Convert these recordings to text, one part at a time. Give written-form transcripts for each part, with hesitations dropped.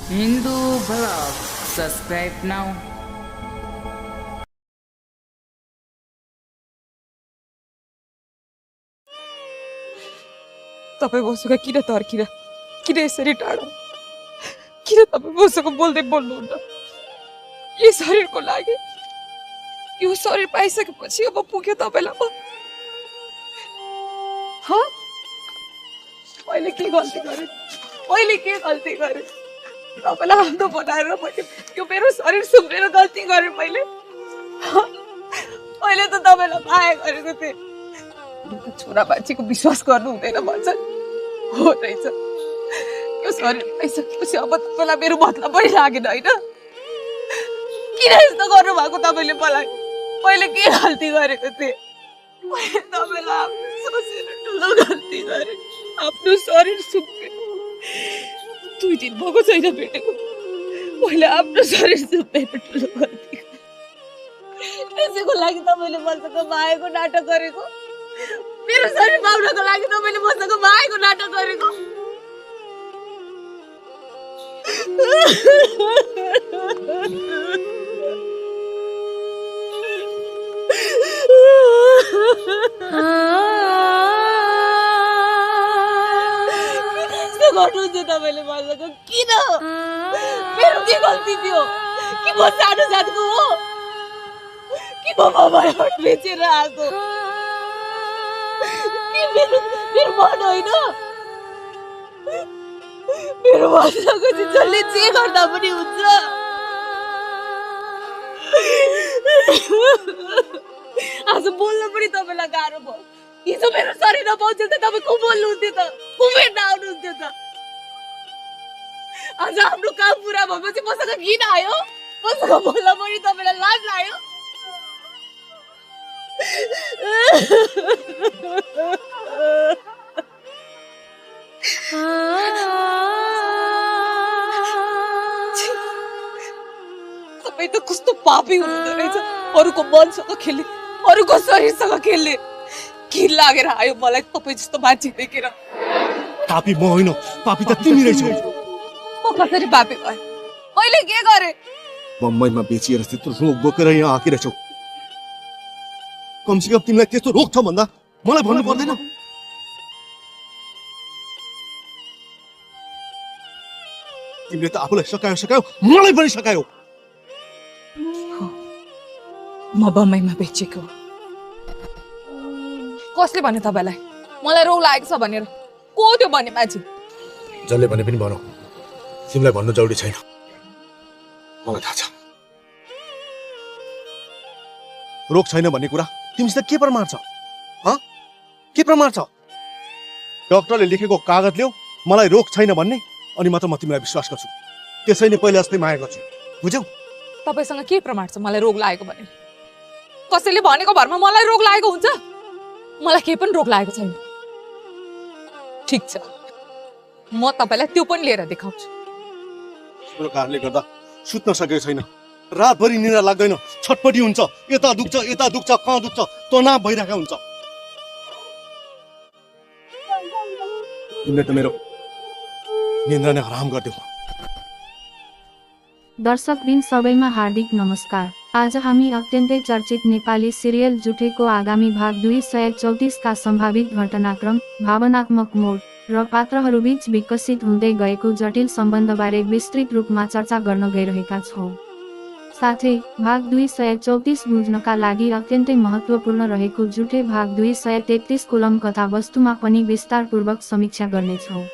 Hindu Vlog. Subscribe now. तपाईँ मसँग किन तर्किन किन यसरी टाढा किन तपाईँ मसँग बोल्दै बोल्नुहुन्न यो शरीरको लागि यो शरीर पाइसकेपछि अब पुग्यो तपाईँलाई म मैले के गल्ती गरेँ तपाईँलाई हाम्रो बनाएर मैले यो मेरो शरीर सुम्पेर गल्ती गरेँ मैले त तपाईँलाई माया गरेको थिएँ छोरा मान्छेको विश्वास गर्नु हुँदैन भन्छ हो रहेछ यो शरीर पाइसकेपछि अब तपाईँलाई मेरो मतलब पनि लागेन होइन किन यस्तो गर्नुभएको तपाईँले मलाई मैले के गल्ती गरेको थिएँ मैले तपाईँलाई आफ्नो सोचेर ठुलो गल्ती गरेँ आफ्नो शरीर सुम्पेर 2 दिन भएको छैन भेटेको मैले आफ्नो शरीर सुम्पेर ठुलो गल्ती यसैको लागि तपाईँले मसँग मायाको नाटक गरेको मेरो शरीर पाउनको लागि तपाईँले मसँग मायाको नाटक गरेको गर्नुहुन्छ तपाईँले मसँग किन मेरो के गल्ती थियो कि म सानो जातको हो कि म मोबाइल बेचेर आएको मेरो मन होइन मेरो मनसँग चाहिँ जसले जे गर्दा पनि हुन्छ आज बोल्न पनि तपाईँलाई गाह्रो भयो हिजो मेरो शरीर नपाउँथ्यो त तपाईँ को बोल्नुहुन्थ्यो त को भेट्न आउनुहुन्थ्यो त आज हाम्रो काम पुरा भएपछि मसँग घिन आयो मसँग बोल्न पनि तपाईँलाई लाज लाग्यो तपाईँ त कस्तो पापी हुनुहुँदो रहेछ अरूको मनसँग खेल्ने अरूको शरीरसँग खेल्ने घिन लागेर आयो मलाई तपाईँ जस्तो मान्छे देखेर पापी म होइन पापी त तिमी रहेछौ म कसरी पापी भएँ मैले के गरेँ बम्बईमा बेचिएर त्यत्रो रोग बोकेर यहाँ आकिरहेछौ कमसेकम तिमीलाई त्यस्तो रोग छ भन्दा मलाई भन्नु पर्दैन तिमीले त आफूलाई सकायो मलाई पनि सकायो म बम्बईमा बेचेको कसले भन्यो तपाईँलाई मलाई रोग लागेको छ भनेर को त्यो भन्ने मान्छे जसले भने पनि भनौ तिमीलाई भन्नु जरुरी छैन मलाई थाहा छ रोग छैन भन्ने कुरा तिमीसित के प्रमाण छ के प्रमाण छ डाक्टरले लेखेको कागज ल्याऊ मलाई रोग छैन भन्ने अनि मात्र म तिमीलाई विश्वास गर्छु त्यसै नै पहिले जस्तै माया गर्छु बुझ्यौ तपाईँसँग के प्रमाण छ मलाई रोग लागेको भने कसैले भनेको भरमा मलाई रोग लागेको हुन्छ मलाई केही पनि रोग लागेको छैन ठिक छ म तपाईँलाई त्यो पनि लिएर देखाउँछु तिम्रो कारणले गर्दा सुत्न सकेको छैन रातभरि निद्रा लाग्दैन छटपटी हुन्छ यता दुख्छ कहाँ दुख्छ तनाव भइरहेको हुन्छ तिमीले त मेरो निन्द्रा नै हराम गरिदेऊ दर्शकबिन सबैमा हार्दिक नमस्कार आज हामी अत्यन्तै चर्चित नेपाली सिरियल जुठेको आगामी भाग 234 का सम्भावित घटनाक्रम भावनात्मक मोड र पात्रहरूबीच विकसित हुँदै गएको जटिल सम्बन्धबारे विस्तृत रूपमा चर्चा गर्न गइरहेका छौं साथै भाग 234 बुझ्नका लागि अत्यन्तै महत्त्वपूर्ण रहेको जुठे भाग 233 कोलम कथावस्तुमा पनि विस्तारपूर्वक समीक्षा गर्नेछौं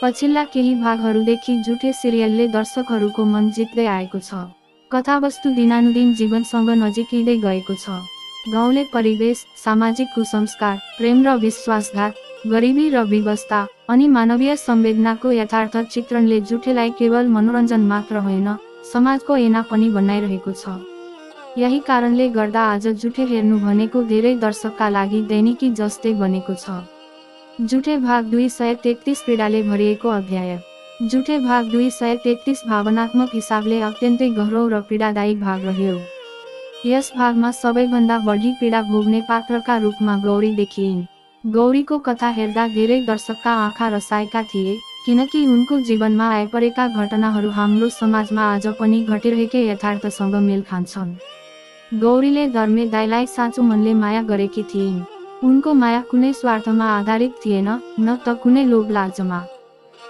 पछिल्ला केही भागहरूदेखि जुठे सिरियलले दर्शकहरूको मन जित्दै आएको छ कथावस्तु दिनानुदिन जीवनसँग नजिकिँदै गएको छ गाउँले परिवेश सामाजिक कुसंस्कार प्रेम र विश्वासघात गरिबी र विवस्था अनि मानवीय संवेदनाको यथार्थ चित्रणले जुठेलाई केवल मनोरञ्जन मात्र होइन समाजको ऐना पनि बनाइरहेको छ यही कारणले गर्दा आज जुठे हेर्नु भनेको धेरै दर्शकका लागि दैनिकी जस्तै बनेको छ जुठे भाग 233 पीडाले भरिएको अध्याय जुठे भाग 233 भावनात्मक हिसाबले अत्यन्तै गह्रो र पीडादायी भाग रह्यो यस भागमा सबैभन्दा बढी पीडा भोग्ने पात्रका रूपमा गौरी देखिइन् गौरीको कथा हेर्दा धेरै दर्शकका आँखा रसाएका थिए किनकि उनको जीवनमा आइपरेका घटनाहरू हाम्रो समाजमा आज पनि घटिरहेकै यथार्थसँग मेल खान्छन्। गौरीले धर्मे दाइलाई साँचो मनले माया गरेकी थिइन्। उनको माया कुनै स्वार्थमा आधारित थिएन, न त कुनै लोभ लालचमा।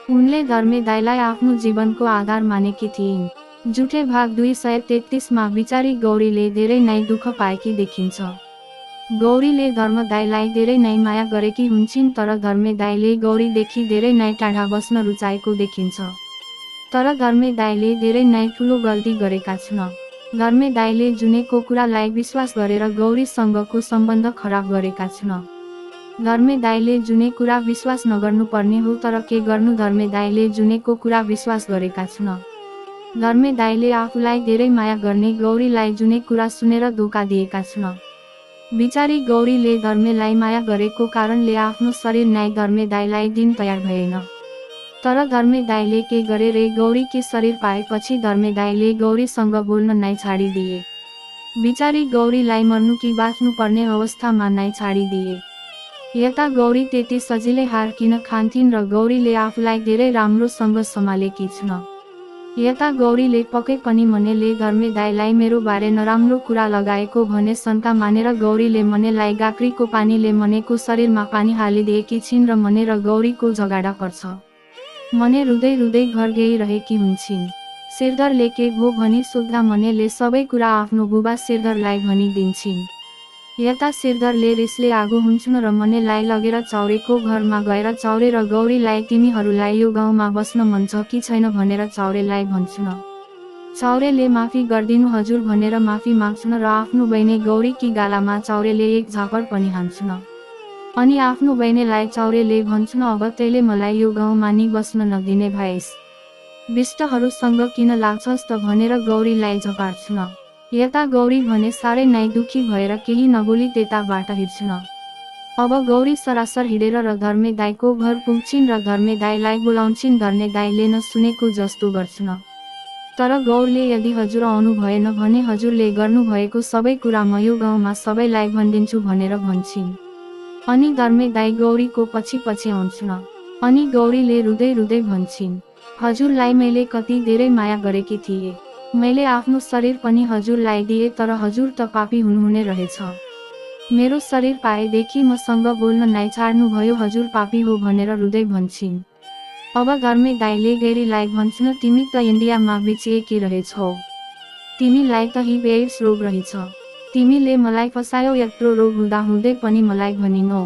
उनले धर्मे दाइलाई आफ्नो जीवनको आधार मानेकी थिइन्। जुठे भाग 233 मा बिचारी गौरीले धेरै नै दुःख पाएकी देखिन्छ। गौरीले धर्म दाइलाई धेरै नै माया गरेकी हुन्छन्, तर धर्मे दाइले गौरीदेखि धेरै नै टाढा बस्न रुचाएको देखिन्छ। तर धर्मे दाइले धेरै नै ठुलो गल्ती गरेका छन्। धर्मे दाइले जुनेको कुरालाई विश्वास गरेर गौरीसँगको सम्बन्ध खराब गरेका छन्। धर्मे दाइले जुने कुरा विश्वास नगर्नु पर्ने हो, तर के गर्नु, धर्मे दाइले जुनेको कुरा विश्वास गरेका छन्। धर्मे दाइले आफूलाई धेरै माया गर्ने गौरीलाई जुने कुरा सुनेर धोका दिएका छन्। बिचारी गौरीले धर्मेलाई माया गरेको कारणले आफ्नो शरीर नै धर्मे दाइलाई दिन तयार भएन। तर धर्मे दाइले के गरे रे, गौरीकी शरीर पाएपछि धर्मे दाइले गौरीसँग बोल्न नै छाडिदिए। बिचारी गौरीलाई मर्नु कि बाँच्नु पर्ने अवस्थामा नै छाडिदिए। यता गौरी त्यति सजिलै हार किन खान्थिन् र गौरीले आफूलाई धेरै राम्रोसँग सम्हालेकी छिन्। यता गौरीले पक्कै पनि मनेले धर्मे दाइलाई मेरो बारे नराम्रो कुरा लगाएको भने शङ्का मानेर गौरीले मनेलाई गाग्रीको पानीले मनेको शरीरमा पानी हालिदिएकी छिन् र मनेर गौरीको झगडा पर्छ। मने रुँदै रुँदै घर गइरहेकी हुन्छन्। सिरदरले के भो भनी सोध्दा मनेले सबै कुरा आफ्नो बुबा सिरदरलाई भनिदिन्छन्। यता सिरदरले रिसले आगो हुन्छन् र मनेलाई लगेर चौरेको घरमा गएर चौरे र गौरीलाई तिमीहरूलाई यो गाउँमा बस्न मन छ कि छैन भनेर चौरेलाई भन्छन्। चौरेले माफी गरिदिनु हजुर भनेर माफी माग्छन् र आफ्नो बहिनी गौरीकी गालामा चौरेले एक झापड पनि हान्छन्। अनि आफ्नो बहिनीलाई चौरेले भन्छन् अब तैले मलाई यो गाउँमा नि बस्न नदिने भएस, बिष्टहरूसँग किन लाग्छस् त भनेर गौरीलाई झपार्छन्। यता गौरी भने साह्रै नै दुखी भएर केही नबोली त्यताबाट हिँड्छन्। अब गौरी सरासर हिँडेर र धर्मे दाइको घर पुग्छिन् र धर्मे दाइलाई बोलाउँछिन्। धर्मे दाइले नसुनेको जस्तो गर्छन्। तर गौरले यदि हजुर आउनु भएन भने हजुरले गर्नुभएको सबै कुरा म यो गाउँमा सबैलाई भनिदिन्छु भनेर भन्छिन्। अनि धर्मे दाइ गौरीको पछि पछि आउँछन्। अनि गौरीले रुँदै रुँदै भन्छिन्, हजुरलाई मैले कति धेरै माया गरेकी थिएँ। मैले आफ्नो शरीर पनि हजुरलाई दिए, तर हजुर त पापी हुनुहुने रहेछ। मेरो शरीर पाएदेखि मसँग बोल्न नै छाड्नु भयो, हजुर पापी हो भनेर रुँदै भन्छिन्। अब धर्मे दाइले गौरीलाई भन्छन्, तिमी त इन्डियामा बिचिएकी रहेछौ, तिमीलाई त HIV एड्स रोग रहेछ, तिमीले मलाई फसायो, यत्रो रोग हुँदा हुँदै पनि मलाई भनिनौ।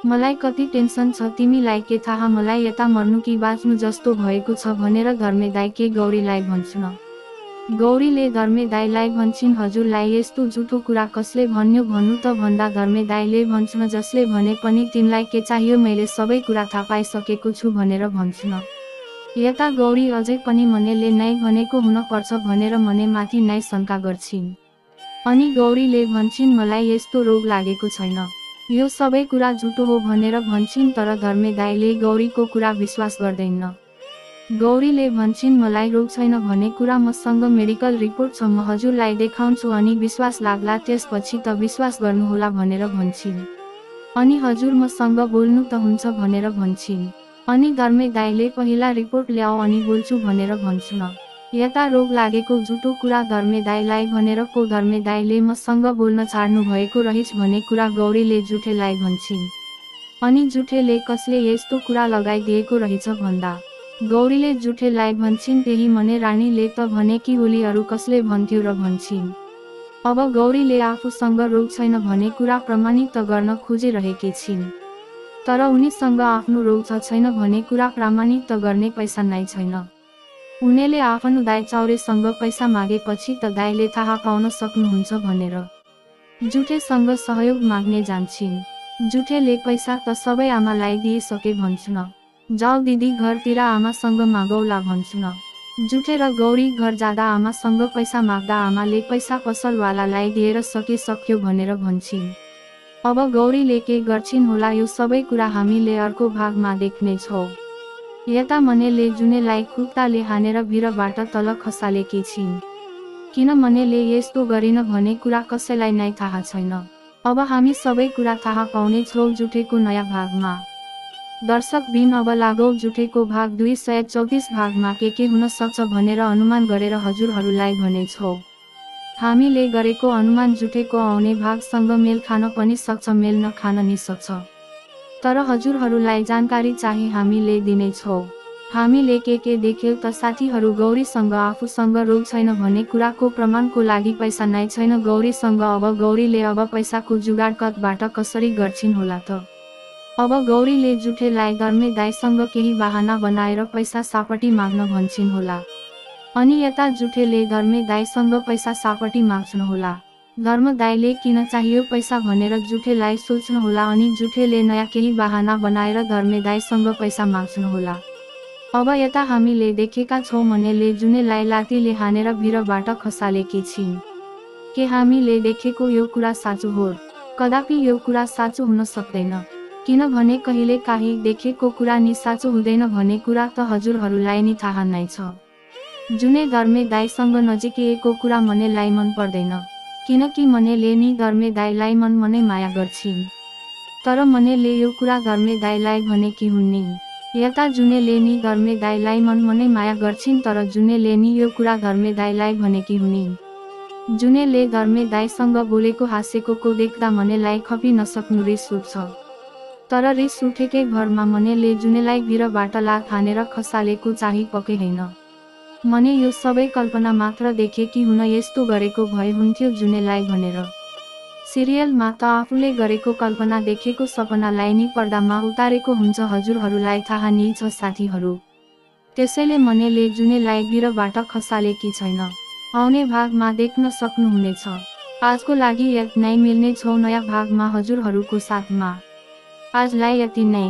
मलाई कति टेन्सन छ, तिमीलाई के थाहा मलाई यता मर्नु कि बाँच्नु जस्तो भएको छ भनेर धर्मे दाइ के गौरीलाई भन्छन्। गौरीले धर्मे दाइलाई भन्छिन्, हजुरलाई यस्तो झुटो कुरा कसले भन्यो भन्नु त भन्दा धर्मे दाइले भन्छन्, जसले भने पनि तिमीलाई के चाहियो मैले सबै कुरा थाहा पाइसकेको छु भनेर भन्छन्। यता गौरी अझै पनि मनेले नै भनेको हुन पर्छ भनेर मने माथि नै शङ्का गर्छिन्। अनि गौरीले भन्छिन्, मलाई यस्तो रोग लागेको छैन, यो सबै कुरा झुटो हो भनेर भन्छिन्। तर धर्मे दाइले गौरीको कुरा विश्वास गर्दैन। गौरीले भन्छिन्, मलाई रोग छैन भन्ने कुरा मसँग मेडिकल रिपोर्ट छ, म हजुरलाई देखाउँछु, अनि विश्वास लाग्ला त्यसपछि त विश्वास गर्नुहोला भनेर भन्छिन्। अनि हजुर मसँग बोल्नु त हुन्छ भनेर भन्छिन्। अनि धर्मे दाइले पहिला रिपोर्ट ल्याऊ अनि बोल्छु भनेर भन्छन्। यता रोग लागेको झुटो कुरा धर्मे दाइलाई भनेर को धर्मे दाइले मसँग बोल्न छाड्नु भएको रहेछ भन्ने कुरा गौरीले जुठेलाई भन्छिन्। अनि जुठेले कसले यस्तो कुरा लगाइदिएको रहेछ भन्दा गौरीले जुठेलाई भन्छिन्, त्यही मने रानीले त भने कि होली अरू कसले भन्थ्यो र भन्छिन्। अब गौरीले आफूसँग रोग छैन भन्ने कुरा प्रमाणित गर्न खोजिरहेकी छिन्, तर उनीसँग आफ्नो रोग छ छैन भन्ने कुरा प्रमाणित गर्ने पैसा नै छैन। उनीले आफ्नो दाइ चौरेसँग पैसा मागेपछि त दाइले थाहा पाउन सक्नुहुन्छ भनेर जुठेसँग सहयोग माग्ने जान्छन्। जुठेले पैसा त सबै आमालाई दिइसके भन्छन्, जाऊ दिदी घरतिर आमासँग मागौला भन्छन्। जुठे र गौरी घर जाँदा आमासँग पैसा माग्दा आमाले पैसा पसलवालालाई दिएर सक्यो भनेर भन्छन्। अब गौरीले के गर्छिन् होला यो सबै कुरा हामीले अर्को भागमा देख्नेछौँ। यता मनेले जुनेलाई खुट्टाले हानेर भिरबाट तल खसालेकी छिन्। किन मनेले यस्तो गरिन भन्ने कुरा कसैलाई नै थाहा छैन। अब हामी सबै कुरा थाहा पाउने छौँ जुठेको नयाँ भागमा। दर्शक बिन अब लागौ जुठेको भाग 234 भागमा के हुन सक्छ भनेर अनुमान गरेर हजुरहरूलाई भनेछौ। हामीले गरेको अनुमान जुठेको आउने भागसँग मेल खान पनि सक्छ, मेल नखान नि सक्छ। तर हजुरहरूलाई जानकारी चाहिँ हामीले दिनेछौँ। हामीले के देख्यौ त साथीहरू, गौरीसँग आफूसँग रोग छैन भन्ने कुराको प्रमाणको लागि पैसा नै छैन गौरीसँग। अब गौरीले अब पैसाको जुगाड कतबाट कसरी गर्छिन् होला त? अब गौरीले जुठेलाई धर्मे दाइसँग केही बहाना बनाएर पैसा सापटी माग्न भन्छिन् होला। अनि यता जुठेले धर्मे दाइसँग पैसा सापटी माग्छन् होला। धर्म दाइले किन चाहियो पैसा भनेर जुठेलाई सोच्नु होला अनि जुठेले नयाँ केही बहाना बनाएर धर्मे दाइसँग पैसा माग्छन् होला। अब यता हामीले देखेका छौँ मनेले जुनेलाई लातीले हानेर भिरबाट खसालेकी छिन्। के हामीले देखेको यो कुरा साँचो हो? कदापि यो कुरा साँचो हुन सक्दैन, किनभने कहिले काहीँ देखेको कुरा नि साँचो हुँदैन भन्ने कुरा त हजुरहरूलाई नि थाहा नै छ। जुने धर्मे दाइसँग नजिकिएको कुरा मनेलाई मन पर्दैन, किनकि मनेले नि धर्मे दाइलाई मनै माया गर्छिन्। तर मनेले यो कुरा धर्मे दाइलाई भनेकी हुन्निन्। यता जुनेले नि धर्मे दाइलाई मनै माया गर्छिन्, तर जुनेले नि यो कुरा धर्मे दाइलाई भनेकी हुनिन्। जुनेले धर्मे दाइसँग बोलेको हाँसेको देख्दा मनेलाई खपी नसक्नु रिस उठ्छ। तर रिस उठेकै भरमा मनेले जुनेलाई भिरबाट लात हानेर खसालेको चाहिँ पक्कै होइन। मने यो सबै कल्पना मात्र देखे कि हुन यस्तो गरेको भए हुन्थ्यो जुनेलाई भनेर। सिरियलमा त आफूले गरेको कल्पना देखेको सपनालाई नि पर्दामा उतारेको हुन्छ, हजुरहरूलाई थाहा नि छ साथीहरू। त्यसैले मनेले जुनेलाई भिरबाट खसालेकी छैन। आउने भागमा देख्न सक्नुहुनेछ। आजको लागि यति नै, मिल्ने छौँ नयाँ भागमा हजुरहरूको साथमा। आजलाई यति नै।